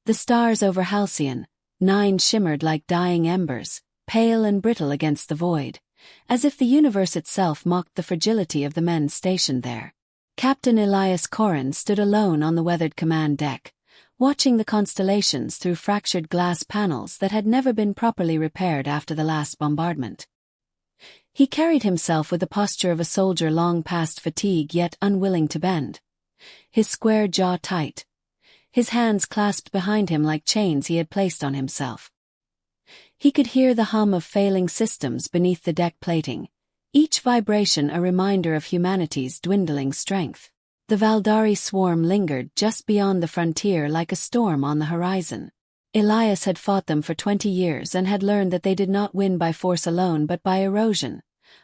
The stars over Halcyon 9 shimmered like dying embers, pale and brittle against the void, as if the universe itself mocked the fragility of the men stationed there. Captain Elias Korrin stood alone on the weathered command deck, watching the constellations through fractured glass panels that had never been properly repaired after the last bombardment. He carried himself with the posture of a soldier long past fatigue yet unwilling to bend. His square jaw tight, his hands clasped behind him like chains he had placed on himself. He could hear the hum of failing systems beneath the deck plating, each vibration a reminder of humanity's dwindling strength. The Valdari swarm lingered just beyond the frontier like a storm on the horizon. Elias had fought them for 20 years and had learned that they did not win by force alone but by erosion,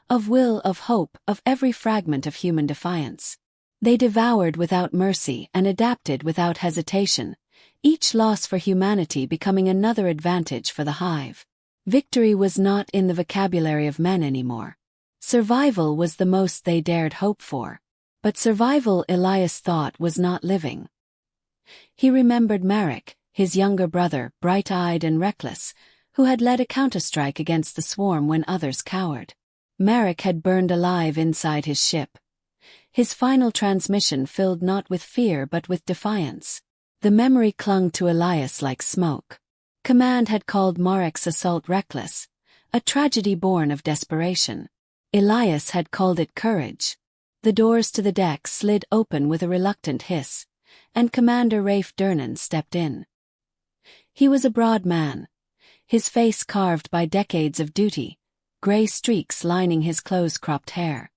of will, of hope, of every fragment of human defiance. They devoured without mercy and adapted without hesitation, each loss for humanity becoming another advantage for the hive. Victory was not in the vocabulary of men anymore. Survival was the most they dared hope for. But survival, Elias thought, was not living. He remembered Marek, his younger brother, bright-eyed and reckless, who had led a counterstrike against the swarm when others cowered. Marek had burned alive inside his ship. His final transmission filled not with fear but with defiance. The memory clung to Elias like smoke. Command had called Marek's assault reckless, a tragedy born of desperation. Elias had called it courage. The doors to the deck slid open with a reluctant hiss, and Commander Rafe Durnan stepped in. He was a broad man, his face carved by decades of duty, gray streaks lining his close-cropped hair.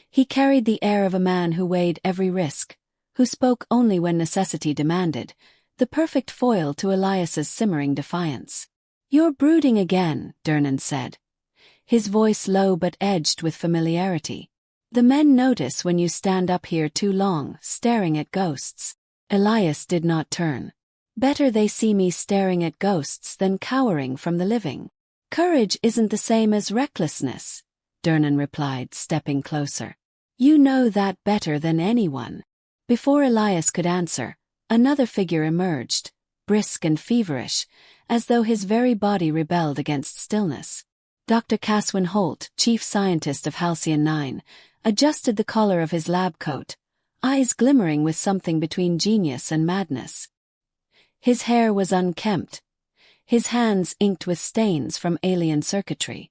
He carried the air of a man who weighed every risk, who spoke only when necessity demanded, the perfect foil to Elias's simmering defiance. "You're brooding again," Durnan said, his voice low but edged with familiarity. "The men notice when you stand up here too long, staring at ghosts." Elias did not turn. "Better they see me staring at ghosts than cowering from the living." "Courage isn't the same as recklessness," Durnan replied, stepping closer. "You know that better than anyone." Before Elias could answer, another figure emerged, brisk and feverish, as though his very body rebelled against stillness. Dr. Caswin Holt, chief scientist of Halcyon 9, adjusted the collar of his lab coat, eyes glimmering with something between genius and madness. His hair was unkempt, his hands inked with stains from alien circuitry.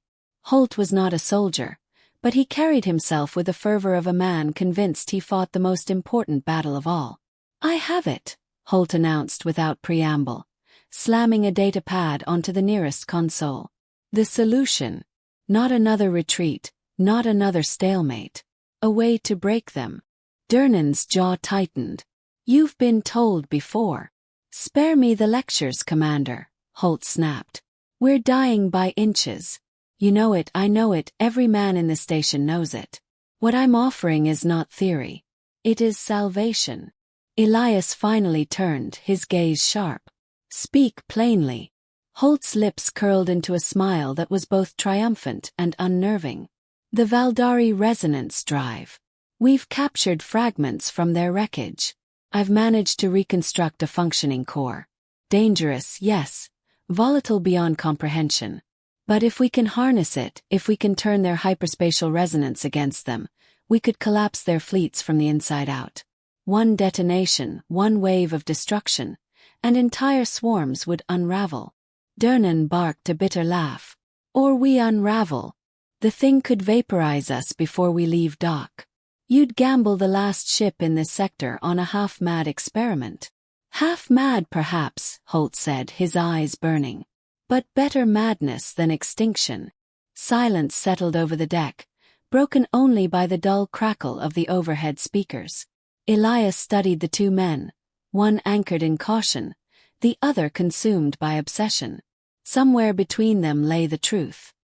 Holt was not a soldier, but he carried himself with the fervor of a man convinced he fought the most important battle of all. "I have it," Holt announced without preamble, slamming a data pad onto the nearest console. "The solution. Not another retreat, not another stalemate. A way to break them." Durnan's jaw tightened. "You've been told before." "Spare me the lectures, Commander," Holt snapped. "We're dying by inches. You know it, I know it, every man in the station knows it. What I'm offering is not theory. It is salvation." Elias finally turned, his gaze sharp. "Speak plainly." Holt's lips curled into a smile that was both triumphant and unnerving. "The Valdari resonance drive. We've captured fragments from their wreckage. I've managed to reconstruct a functioning core. Dangerous, yes. Volatile beyond comprehension. But if we can harness it, if we can turn their hyperspatial resonance against them, we could collapse their fleets from the inside out. One detonation, one wave of destruction, and entire swarms would unravel." Durnan barked a bitter laugh. "Or we unravel. The thing could vaporize us before we leave dock. You'd gamble the last ship in this sector on a half-mad experiment." "Half-mad perhaps," Holt said, his eyes burning. "But better madness than extinction." Silence settled over the deck, broken only by the dull crackle of the overhead speakers. Elias studied the two men, one anchored in caution, the other consumed by obsession. Somewhere between them lay the truth.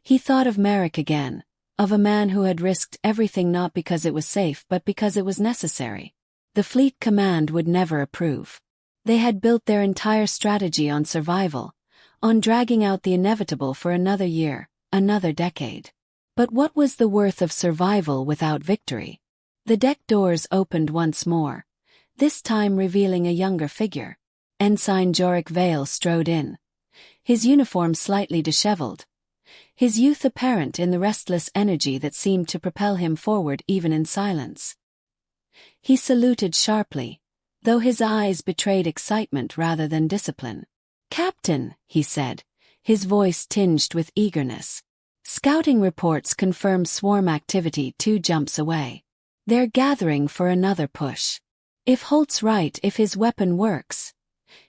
He thought of Marek again, of a man who had risked everything not because it was safe but because it was necessary. The fleet command would never approve. They had built their entire strategy on survival, on dragging out the inevitable for another year, another decade. But what was the worth of survival without victory? The deck doors opened once more, this time revealing a younger figure. Ensign Jorik Vale strode in, his uniform slightly disheveled, his youth apparent in the restless energy that seemed to propel him forward even in silence. He saluted sharply, though his eyes betrayed excitement rather than discipline. "Captain," he said, his voice tinged with eagerness. "Scouting reports confirm swarm activity 2 jumps away. They're gathering for another push. If Holt's right, if his weapon works."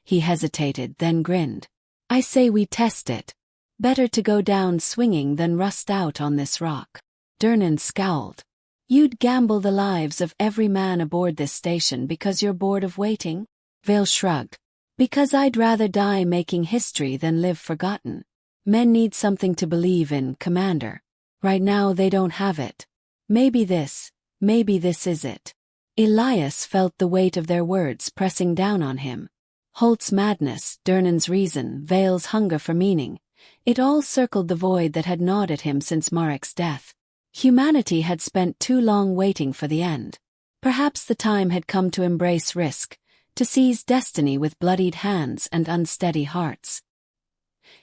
He hesitated, then grinned. "I say we test it. Better to go down swinging than rust out on this rock." Durnan scowled. "You'd gamble the lives of every man aboard this station because you're bored of waiting?" Vale shrugged. "Because I'd rather die making history than live forgotten. Men need something to believe in, Commander. Right now they don't have it. Maybe this is it." Elias felt the weight of their words pressing down on him. Holt's madness, Durnan's reason, Vale's hunger for meaning. It all circled the void that had gnawed at him since Marek's death. Humanity had spent too long waiting for the end. Perhaps the time had come to embrace risk, to seize destiny with bloodied hands and unsteady hearts.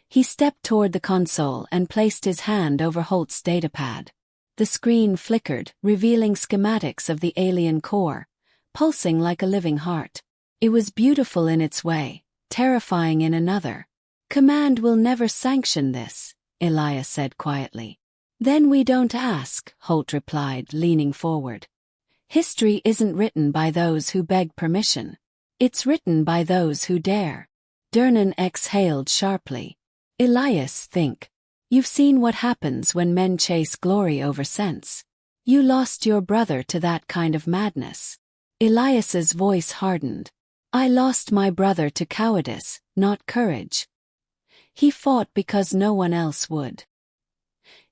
He stepped toward the console and placed his hand over Holt's datapad. The screen flickered, revealing schematics of the alien core, pulsing like a living heart. It was beautiful in its way, terrifying in another. "Command will never sanction this," Elias said quietly. "Then we don't ask," Holt replied, leaning forward. "History isn't written by those who beg permission. It's written by those who dare." Durnan exhaled sharply. "Elias, think. You've seen what happens when men chase glory over sense. You lost your brother to that kind of madness." Elias's voice hardened. "I lost my brother to cowardice, not courage. He fought because no one else would."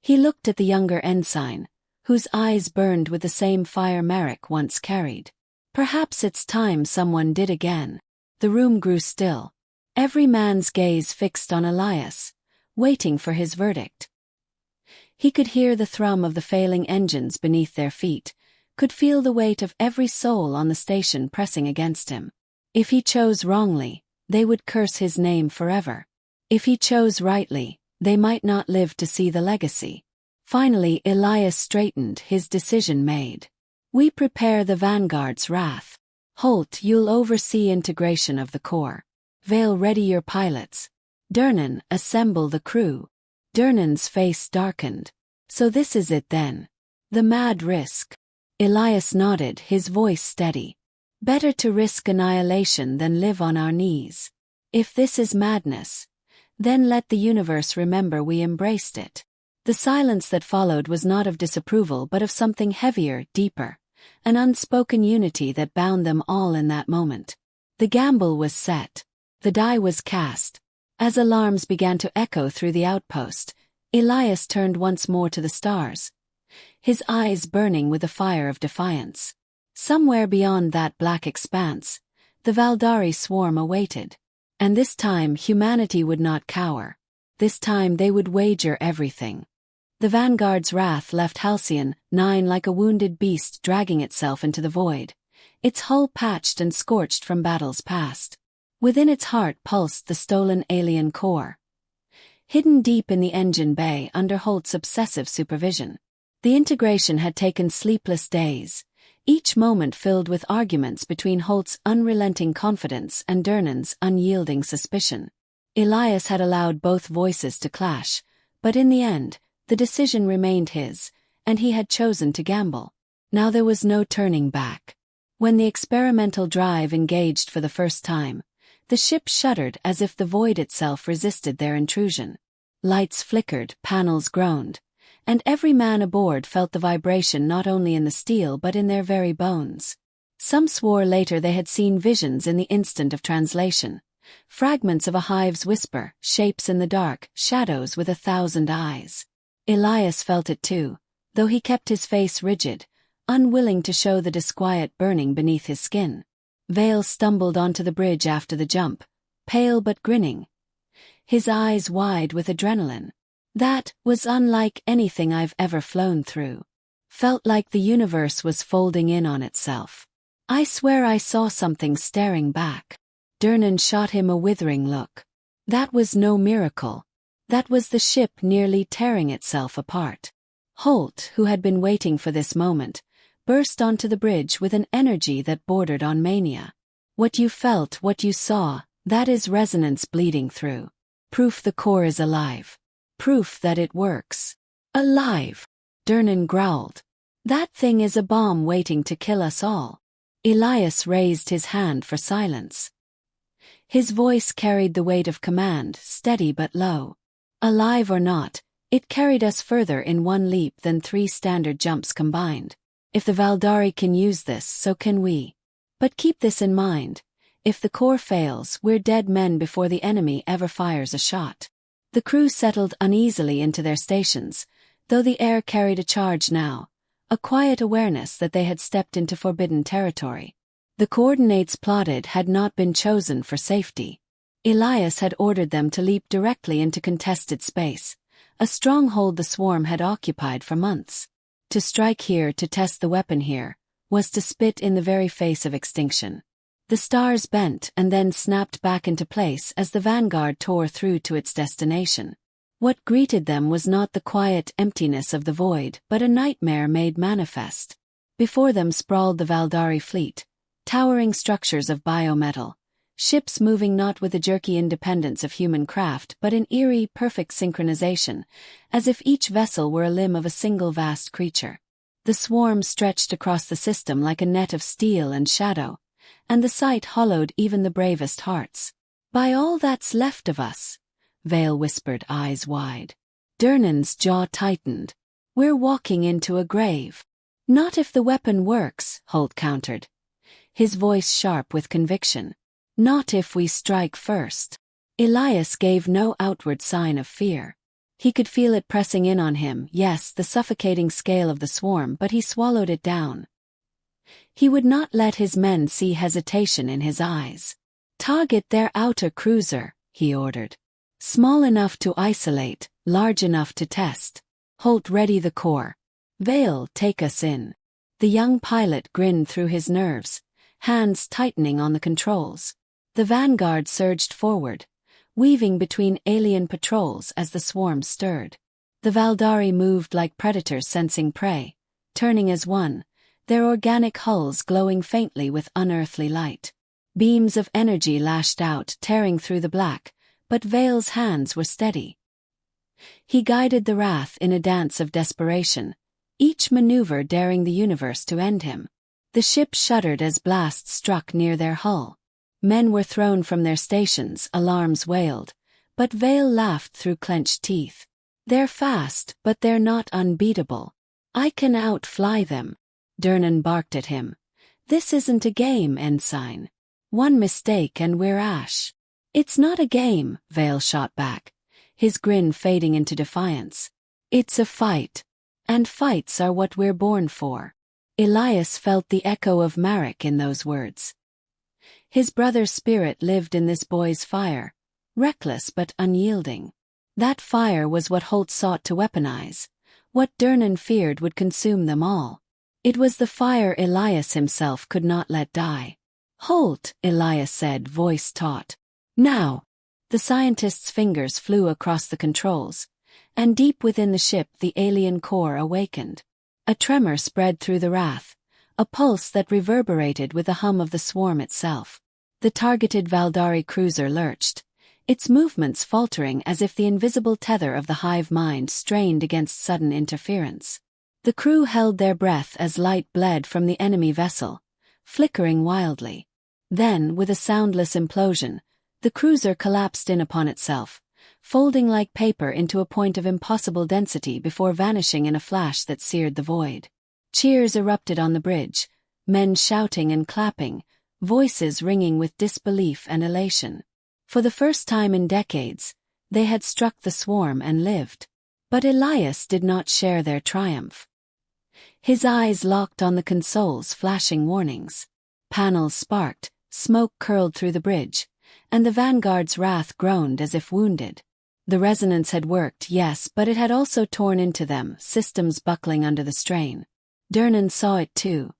He looked at the younger ensign, whose eyes burned with the same fire Marek once carried. "Perhaps it's time someone did again." The room grew still, every man's gaze fixed on Elias, waiting for his verdict. He could hear the thrum of the failing engines beneath their feet, could feel the weight of every soul on the station pressing against him. If he chose wrongly, they would curse his name forever. If he chose rightly, they might not live to see the legacy. Finally Elias straightened, his decision made. "We prepare the Vanguard's wrath. Holt, you'll oversee integration of the core. Vale, ready your pilots. Durnan, assemble the crew." Durnan's face darkened. "So this is it then. The mad risk." Elias nodded, his voice steady. "Better to risk annihilation than live on our knees. If this is madness, then let the universe remember we embraced it." The silence that followed was not of disapproval but of something heavier, deeper, an unspoken unity that bound them all in that moment. The gamble was set. The die was cast. As alarms began to echo through the outpost, Elias turned once more to the stars, his eyes burning with the fire of defiance. Somewhere beyond that black expanse, the Valdari swarm awaited. And this time humanity would not cower. This time they would wager everything. The Vanguard's wrath left Halcyon 9 like a wounded beast dragging itself into the void, its hull patched and scorched from battles past. Within its heart pulsed the stolen alien core, hidden deep in the engine bay under Holt's obsessive supervision. The integration had taken sleepless days, each moment filled with arguments between Holt's unrelenting confidence and Durnan's unyielding suspicion. Elias had allowed both voices to clash, but in the end, the decision remained his, and he had chosen to gamble. Now there was no turning back. When the experimental drive engaged for the first time, the ship shuddered as if the void itself resisted their intrusion. Lights flickered, panels groaned, and every man aboard felt the vibration not only in the steel but in their very bones. Some swore later they had seen visions in the instant of translation, fragments of a hive's whisper, shapes in the dark, shadows with 1,000 eyes. Elias felt it too, though he kept his face rigid, unwilling to show the disquiet burning beneath his skin. Vale stumbled onto the bridge after the jump, pale but grinning, his eyes wide with adrenaline. "That was unlike anything I've ever flown through. Felt like the universe was folding in on itself. I swear I saw something staring back." Durnan shot him a withering look. That was no miracle. That was the ship nearly tearing itself apart. Holt, who had been waiting for this moment, burst onto the bridge with an energy that bordered on mania. What you felt, what you saw, that is resonance bleeding through. Proof the core is alive. Proof that it works. Alive! Durnan growled. That thing is a bomb waiting to kill us all. Elias raised his hand for silence. His voice carried the weight of command, steady but low. Alive or not, it carried us further in one leap than 3 standard jumps combined. If the Valdari can use this, so can we. But keep this in mind. If the core fails, we're dead men before the enemy ever fires a shot. The crew settled uneasily into their stations, though the air carried a charge now, a quiet awareness that they had stepped into forbidden territory. The coordinates plotted had not been chosen for safety. Elias had ordered them to leap directly into contested space, a stronghold the swarm had occupied for months. To strike here, to test the weapon here, was to spit in the very face of extinction. The stars bent and then snapped back into place as the Vanguard tore through to its destination. What greeted them was not the quiet emptiness of the void, but a nightmare made manifest. Before them sprawled the Valdari fleet, towering structures of biometal, ships moving not with the jerky independence of human craft but in eerie, perfect synchronization, as if each vessel were a limb of a single vast creature. The swarm stretched across the system like a net of steel and shadow, and the sight hollowed even the bravest hearts. "By all that's left of us," Vale whispered, eyes wide. Durnan's jaw tightened. "We're walking into a grave." "Not if the weapon works," Holt countered, his voice sharp with conviction. "Not if we strike first." Elias gave no outward sign of fear. He could feel it pressing in on him, yes, the suffocating scale of the swarm, but he swallowed it down. He would not let his men see hesitation in his eyes. "Target their outer cruiser," he ordered. "Small enough to isolate, large enough to test. Holt, ready the core. Vale, take us in." The young pilot grinned through his nerves, hands tightening on the controls. The Vanguard surged forward, weaving between alien patrols as the swarm stirred. The Valdari moved like predators sensing prey, turning as one, their organic hulls glowing faintly with unearthly light. Beams of energy lashed out, tearing through the black, but Vale's hands were steady. He guided the Wrath in a dance of desperation, each maneuver daring the universe to end him. The ship shuddered as blasts struck near their hull. Men were thrown from their stations, alarms wailed, but Vale laughed through clenched teeth. "They're fast, but they're not unbeatable. I can outfly them." Durnan barked at him. "This isn't a game, Ensign. One mistake and we're ash." "It's not a game," Vale shot back, his grin fading into defiance. "It's a fight. And fights are what we're born for." Elias felt the echo of Marek in those words. His brother's spirit lived in this boy's fire, reckless but unyielding. That fire was what Holt sought to weaponize, what Durnan feared would consume them all. It was the fire Elias himself could not let die. "Holt," Elias said, voice taut. "Now." The scientist's fingers flew across the controls, and deep within the ship the alien core awakened. A tremor spread through the Wrath, a pulse that reverberated with the hum of the swarm itself. The targeted Valdari cruiser lurched, its movements faltering as if the invisible tether of the hive mind strained against sudden interference. The crew held their breath as light bled from the enemy vessel, flickering wildly. Then, with a soundless implosion, the cruiser collapsed in upon itself, folding like paper into a point of impossible density before vanishing in a flash that seared the void. Cheers erupted on the bridge, men shouting and clapping, voices ringing with disbelief and elation. For the first time in decades, they had struck the swarm and lived. But Elias did not share their triumph. His eyes locked on the consoles, flashing warnings. Panels sparked, smoke curled through the bridge, and the Vanguard's Wrath groaned as if wounded. The resonance had worked, yes, but it had also torn into them, systems buckling under the strain. Durnan saw it too,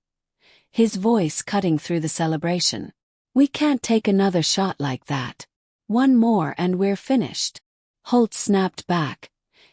his voice cutting through the celebration. We can't take another shot like that. One more and we're finished. Holt snapped back,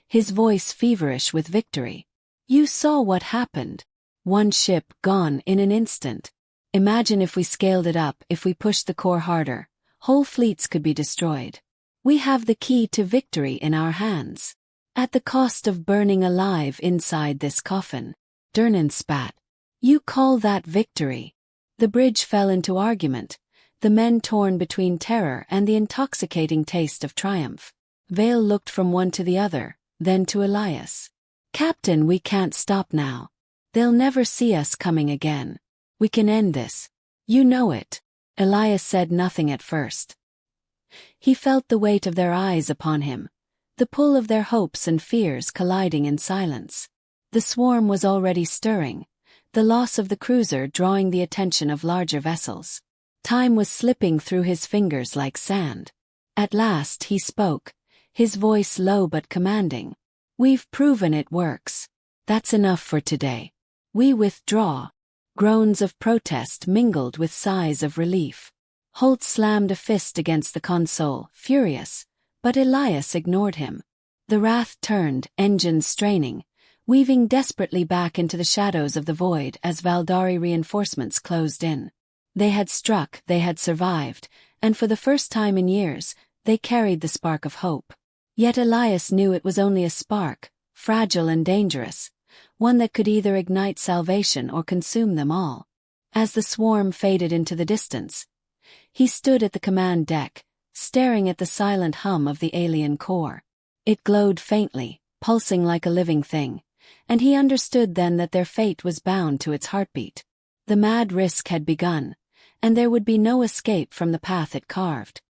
his voice feverish with victory. You saw what happened. One ship gone in an instant. Imagine if we scaled it up, if we pushed the core harder. Whole fleets could be destroyed. We have the key to victory in our hands. At the cost of burning alive inside this coffin. Durnan spat. You call that victory? The bridge fell into argument, the men torn between terror and the intoxicating taste of triumph. Vale looked from one to the other, then to Elias. Captain, we can't stop now. They'll never see us coming again. We can end this. You know it. Elias said nothing at first. He felt the weight of their eyes upon him, the pull of their hopes and fears colliding in silence. The swarm was already stirring, the loss of the cruiser drawing the attention of larger vessels. Time was slipping through his fingers like sand. At last he spoke, his voice low but commanding. We've proven it works. That's enough for today. We withdraw. Groans of protest mingled with sighs of relief. Holt slammed a fist against the console, furious, but Elias ignored him. The Wrath turned, engines straining, weaving desperately back into the shadows of the void as Valdari reinforcements closed in. They had struck, they had survived, and for the first time in years, they carried the spark of hope. Yet Elias knew it was only a spark, fragile and dangerous, one that could either ignite salvation or consume them all. As the swarm faded into the distance, he stood at the command deck, staring at the silent hum of the alien core. It glowed faintly, pulsing like a living thing, and he understood then that their fate was bound to its heartbeat. The mad risk had begun, and there would be no escape from the path it carved.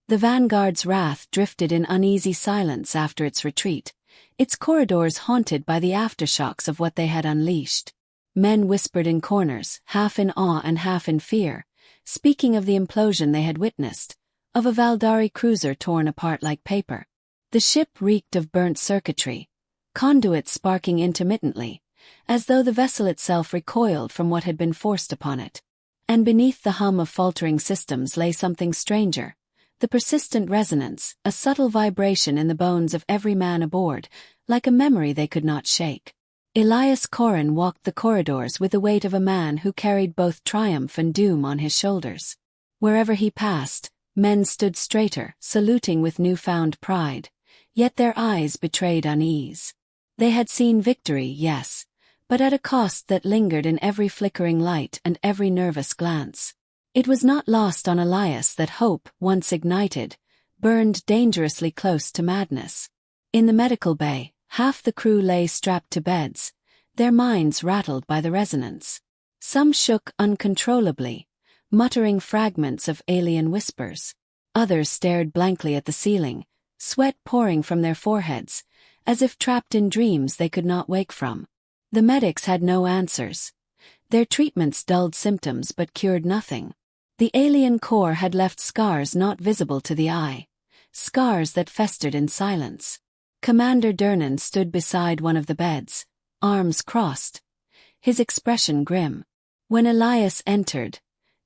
The Vanguard's wrath drifted in uneasy silence after its retreat, its corridors haunted by the aftershocks of what they had unleashed. Men whispered in corners, half in awe and half in fear, speaking of the implosion they had witnessed, of a Valdari cruiser torn apart like paper. The ship reeked of burnt circuitry, conduits sparking intermittently, as though the vessel itself recoiled from what had been forced upon it. And beneath the hum of faltering systems lay something stranger, the persistent resonance, a subtle vibration in the bones of every man aboard, like a memory they could not shake. Elias Korrin walked the corridors with the weight of a man who carried both triumph and doom on his shoulders. Wherever he passed, men stood straighter, saluting with newfound pride, yet their eyes betrayed unease. They had seen victory, yes, but at a cost that lingered in every flickering light and every nervous glance. It was not lost on Elias that hope, once ignited, burned dangerously close to madness. In the medical bay, half the crew lay strapped to beds, their minds rattled by the resonance. Some shook uncontrollably, muttering fragments of alien whispers. Others stared blankly at the ceiling, sweat pouring from their foreheads, as if trapped in dreams they could not wake from. The medics had no answers. Their treatments dulled symptoms but cured nothing. The alien core had left scars not visible to the eye, scars that festered in silence. Commander Durnan stood beside one of the beds, arms crossed, his expression grim. When Elias entered,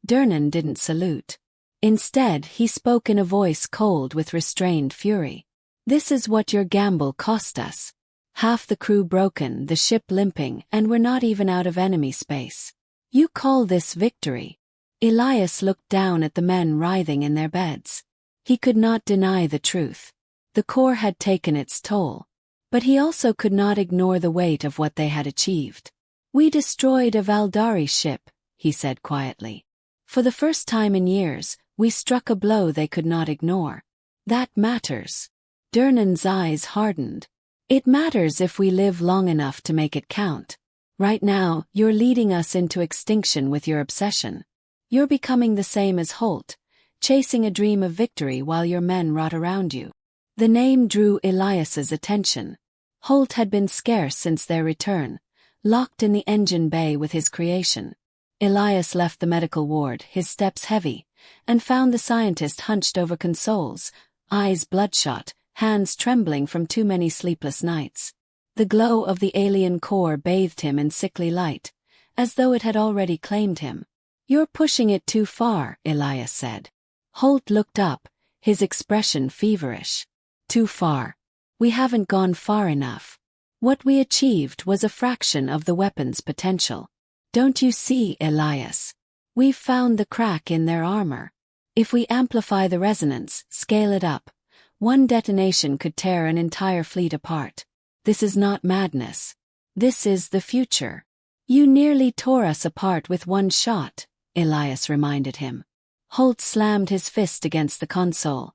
Durnan didn't salute. Instead, he spoke in a voice cold with restrained fury. This is what your gamble cost us. Half the crew broken, the ship limping, and we're not even out of enemy space. You call this victory? Elias looked down at the men writhing in their beds. He could not deny the truth. The core had taken its toll. But he also could not ignore the weight of what they had achieved. We destroyed a Valdari ship, he said quietly. For the first time in years, we struck a blow they could not ignore. That matters. Durnan's eyes hardened. It matters if we live long enough to make it count. Right now, you're leading us into extinction with your obsession. You're becoming the same as Holt, chasing a dream of victory while your men rot around you. The name drew Elias's attention. Holt had been scarce since their return, locked in the engine bay with his creation. Elias left the medical ward, his steps heavy, and found the scientist hunched over consoles, eyes bloodshot, hands trembling from too many sleepless nights. The glow of the alien core bathed him in sickly light, as though it had already claimed him. You're pushing it too far, Elias said. Holt looked up, his expression feverish. Too far. We haven't gone far enough. What we achieved was a fraction of the weapon's potential. Don't you see, Elias? We've found the crack in their armor. If we amplify the resonance, scale it up, one detonation could tear an entire fleet apart. This is not madness. This is the future. You nearly tore us apart with one shot, Elias reminded him. Holt slammed his fist against the console,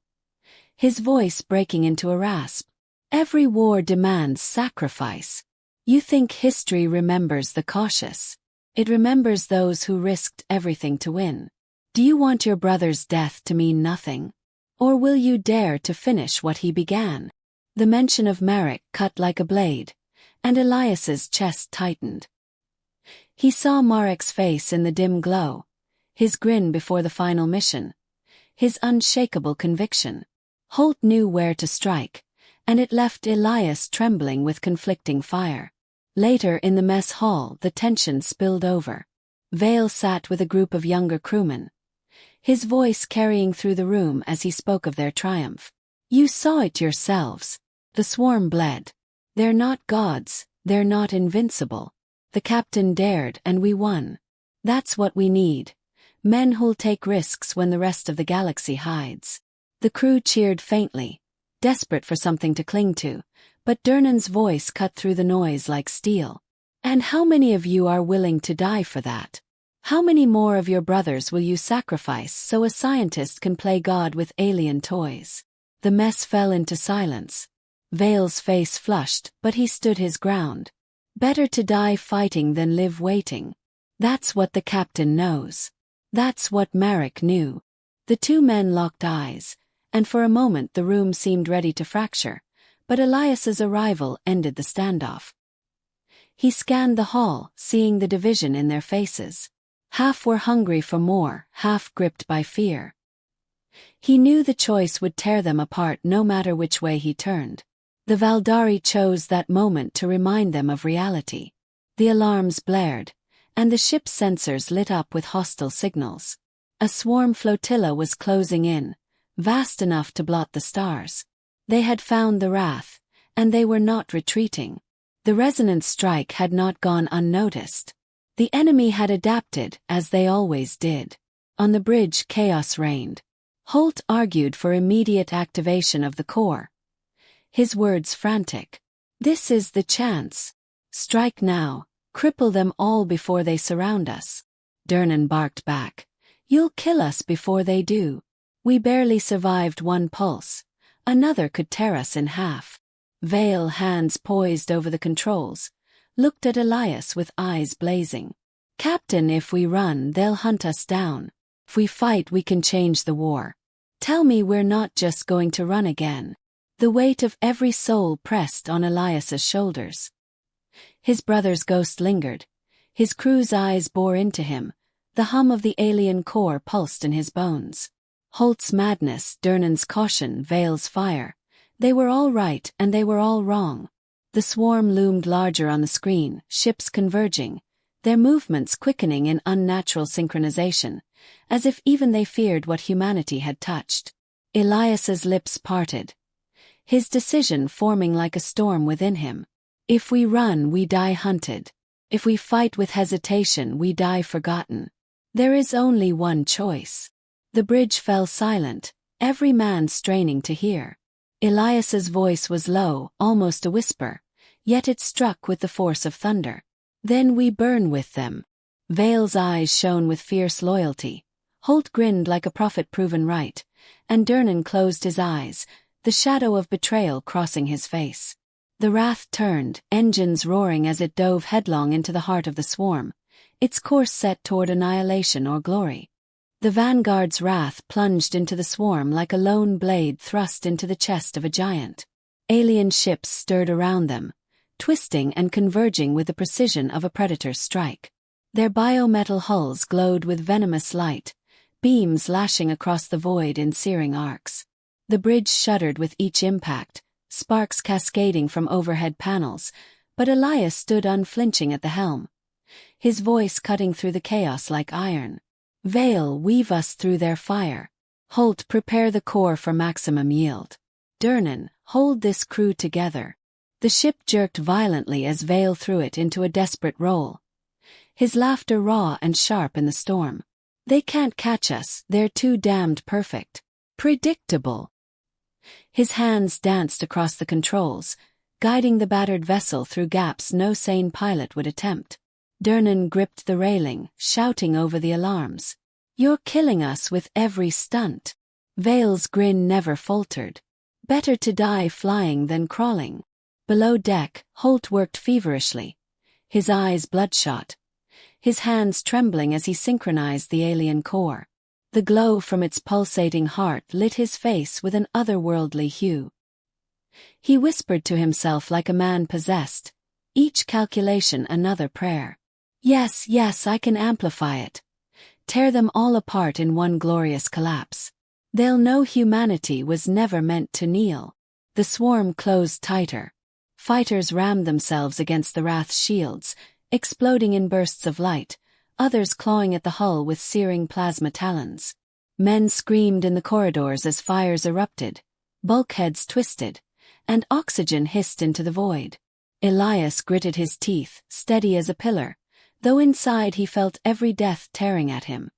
his voice breaking into a rasp. Every war demands sacrifice. You think history remembers the cautious. It remembers those who risked everything to win. Do you want your brother's death to mean nothing? Or will you dare to finish what he began? The mention of Marek cut like a blade, and Elias's chest tightened. He saw Marek's face in the dim glow, his grin before the final mission, his unshakable conviction. Holt knew where to strike, and it left Elias trembling with conflicting fire. Later in the mess hall, the tension spilled over. Vale sat with a group of younger crewmen, his voice carrying through the room as he spoke of their triumph. You saw it yourselves. The swarm bled. They're not gods, they're not invincible. The captain dared and we won. That's what we need. Men who'll take risks when the rest of the galaxy hides. The crew cheered faintly, desperate for something to cling to, but Dernan's voice cut through the noise like steel. And how many of you are willing to die for that? How many more of your brothers will you sacrifice so a scientist can play God with alien toys? The mess fell into silence. Vale's face flushed, but he stood his ground. Better to die fighting than live waiting. That's what the captain knows. That's what Marek knew. The two men locked eyes, and for a moment the room seemed ready to fracture, but Elias's arrival ended the standoff. He scanned the hall, seeing the division in their faces. Half were hungry for more, half gripped by fear. He knew the choice would tear them apart no matter which way he turned. The Valdari chose that moment to remind them of reality. The alarms blared, and the ship's sensors lit up with hostile signals. A swarm flotilla was closing in, vast enough to blot the stars. They had found the Wrath, and they were not retreating. The resonance strike had not gone unnoticed. The enemy had adapted, as they always did. On the bridge, chaos reigned. Holt argued for immediate activation of the core, his words frantic. This is the chance. Strike now, cripple them all before they surround us. Dernan barked back. You'll kill us before they do. We barely survived one pulse. Another could tear us in half. Vale, hands poised over the controls, looked at Elias with eyes blazing. Captain, if we run, they'll hunt us down. If we fight, we can change the war. Tell me we're not just going to run again. The weight of every soul pressed on Elias's shoulders. His brother's ghost lingered. His crew's eyes bore into him. The hum of the alien core pulsed in his bones. Holt's madness, Dernan's caution, Vale's fire. They were all right and they were all wrong. The swarm loomed larger on the screen, ships converging, their movements quickening in unnatural synchronization, as if even they feared what humanity had touched. Elias's lips parted, his decision forming like a storm within him. If we run, we die hunted. If we fight with hesitation, we die forgotten. There is only one choice. The bridge fell silent, every man straining to hear. Elias's voice was low, almost a whisper, yet it struck with the force of thunder. Then we burn with them. Vale's eyes shone with fierce loyalty. Holt grinned like a prophet proven right, and Dernan closed his eyes, the shadow of betrayal crossing his face. The Wrath turned, engines roaring as it dove headlong into the heart of the swarm, its course set toward annihilation or glory. The Vanguard's Wrath plunged into the swarm like a lone blade thrust into the chest of a giant. Alien ships stirred around them, twisting and converging with the precision of a predator's strike. Their biometal hulls glowed with venomous light, beams lashing across the void in searing arcs. The bridge shuddered with each impact, sparks cascading from overhead panels, but Elias stood unflinching at the helm, his voice cutting through the chaos like iron. Vale, weave us through their fire. Holt, prepare the core for maximum yield. Durnan, hold this crew together. The ship jerked violently as Vale threw it into a desperate roll. His laughter raw and sharp in the storm. They can't catch us, they're too damned perfect. Predictable. His hands danced across the controls, guiding the battered vessel through gaps no sane pilot would attempt. Durnan gripped the railing, shouting over the alarms. You're killing us with every stunt. Vale's grin never faltered. Better to die flying than crawling. Below deck, Holt worked feverishly, his eyes bloodshot, his hands trembling as he synchronized the alien core. The glow from its pulsating heart lit his face with an otherworldly hue. He whispered to himself like a man possessed, each calculation another prayer. Yes, yes, I can amplify it. Tear them all apart in one glorious collapse. They'll know humanity was never meant to kneel. The swarm closed tighter. Fighters rammed themselves against the Wrath's shields, exploding in bursts of light, others clawing at the hull with searing plasma talons. Men screamed in the corridors as fires erupted, bulkheads twisted, and oxygen hissed into the void. Elias gritted his teeth, steady as a pillar, though inside he felt every death tearing at him.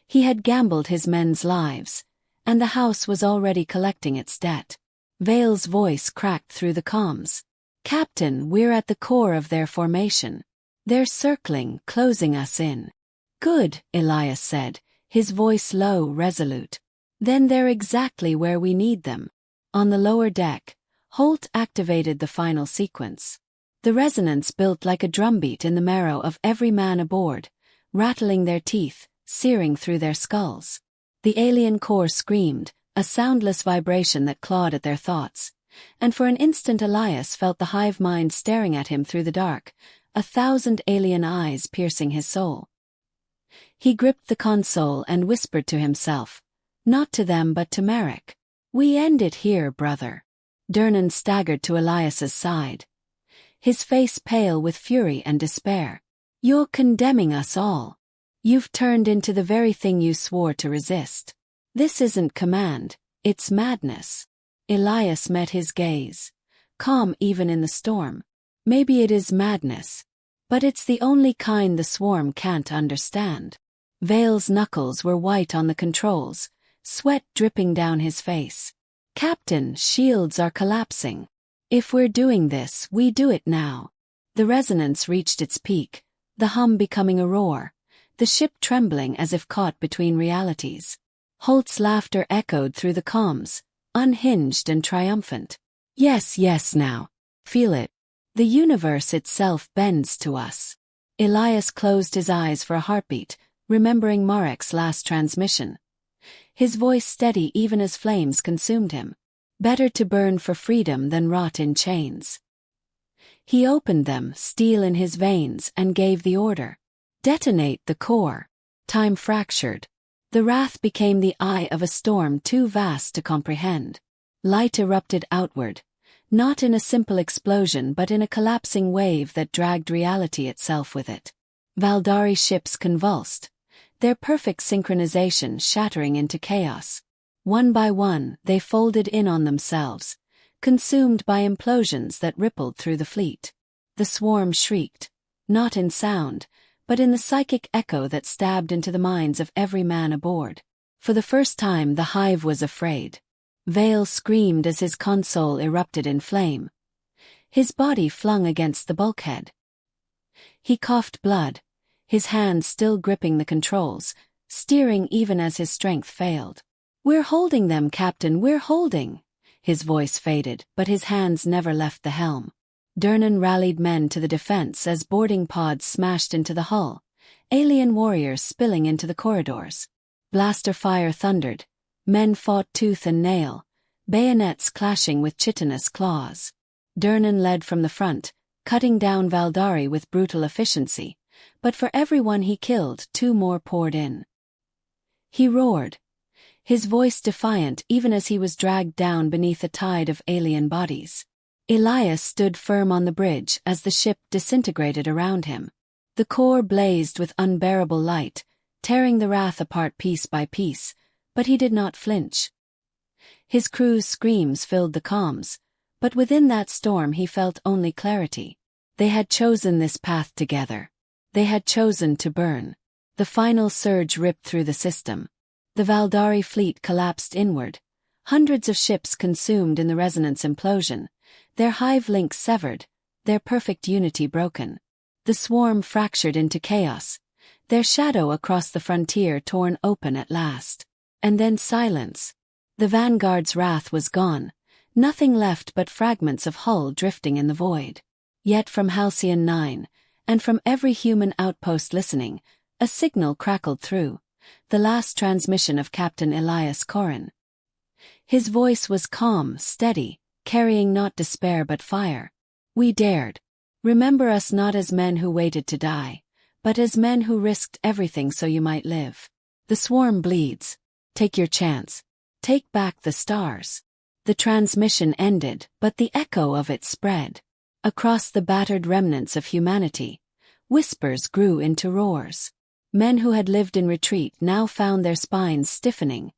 He had gambled his men's lives, and the house was already collecting its debt. Vale's voice cracked through the comms. Captain, we're at the core of their formation. They're circling, closing us in. Good, Elias said, his voice low, resolute. Then they're exactly where we need them. On the lower deck, Holt activated the final sequence. The resonance built like a drumbeat in the marrow of every man aboard, rattling their teeth, searing through their skulls. The alien core screamed, a soundless vibration that clawed at their thoughts, and for an instant Elias felt the hive mind staring at him through the dark, 1,000 alien eyes piercing his soul. He gripped the console and whispered to himself, not to them but to Merrick. We end it here, brother. Durnan staggered to Elias's side, his face pale with fury and despair. You're condemning us all. You've turned into the very thing you swore to resist. This isn't command, it's madness. Elias met his gaze, calm even in the storm. Maybe it is madness, but it's the only kind the swarm can't understand. Vale's knuckles were white on the controls, sweat dripping down his face. Captain, shields are collapsing. If we're doing this, we do it now. The resonance reached its peak, the hum becoming a roar, the ship trembling as if caught between realities. Holt's laughter echoed through the comms, unhinged and triumphant. Yes, yes now. Feel it. The universe itself bends to us. Elias closed his eyes for a heartbeat, remembering Marek's last transmission. His voice steady even as flames consumed him. Better to burn for freedom than rot in chains. He opened them, steel in his veins, and gave the order. Detonate the core. Time fractured. The wrath became the eye of a storm too vast to comprehend. Light erupted outward, not in a simple explosion but in a collapsing wave that dragged reality itself with it. Valdari ships convulsed, their perfect synchronization shattering into chaos. One by one, they folded in on themselves, consumed by implosions that rippled through the fleet. The swarm shrieked, not in sound, but in the psychic echo that stabbed into the minds of every man aboard. For the first time the hive was afraid. Vale screamed as his console erupted in flame, his body flung against the bulkhead. He coughed blood, his hands still gripping the controls, steering even as his strength failed. We're holding them, Captain, we're holding. His voice faded, but his hands never left the helm. Durnan rallied men to the defense as boarding pods smashed into the hull, alien warriors spilling into the corridors. Blaster fire thundered, men fought tooth and nail, bayonets clashing with chitinous claws. Durnan led from the front, cutting down Valdari with brutal efficiency, but for every one he killed, 2 more poured in. He roared, his voice defiant even as he was dragged down beneath a tide of alien bodies. Elias stood firm on the bridge as the ship disintegrated around him. The core blazed with unbearable light, tearing the Wrath apart piece by piece, but he did not flinch. His crew's screams filled the comms, but within that storm he felt only clarity. They had chosen this path together. They had chosen to burn. The final surge ripped through the system. The Valdari fleet collapsed inward. Hundreds of ships consumed in the resonance implosion, their hive links severed, their perfect unity broken. The swarm fractured into chaos, their shadow across the frontier torn open at last. And then silence. The Vanguard's wrath was gone, nothing left but fragments of hull drifting in the void. Yet from Halcyon 9, and from every human outpost listening, a signal crackled through, the last transmission of Captain Elias Korrin. His voice was calm, steady, carrying not despair but fire. We dared. Remember us not as men who waited to die, but as men who risked everything so you might live. The swarm bleeds. Take your chance. Take back the stars. The transmission ended, but the echo of it spread. Across the battered remnants of humanity, whispers grew into roars. Men who had lived in retreat now found their spines stiffening,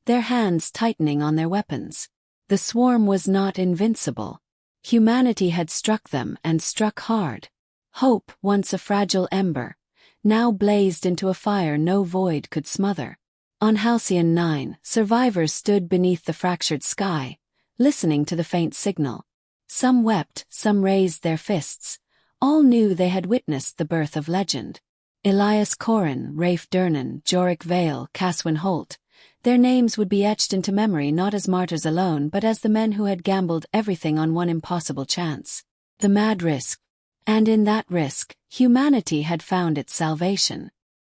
their hands tightening on their weapons. The swarm was not invincible. Humanity had struck them and struck hard. Hope, once a fragile ember, now blazed into a fire no void could smother. On Halcyon 9, survivors stood beneath the fractured sky, listening to the faint signal. Some wept, some raised their fists. All knew they had witnessed the birth of legend. Elias Korrin, Rafe Durnan, Jorik Vale, Caswin Holt. Their names would be etched into memory not as martyrs alone but as the men who had gambled everything on one impossible chance. The mad risk. And in that risk, humanity had found its salvation.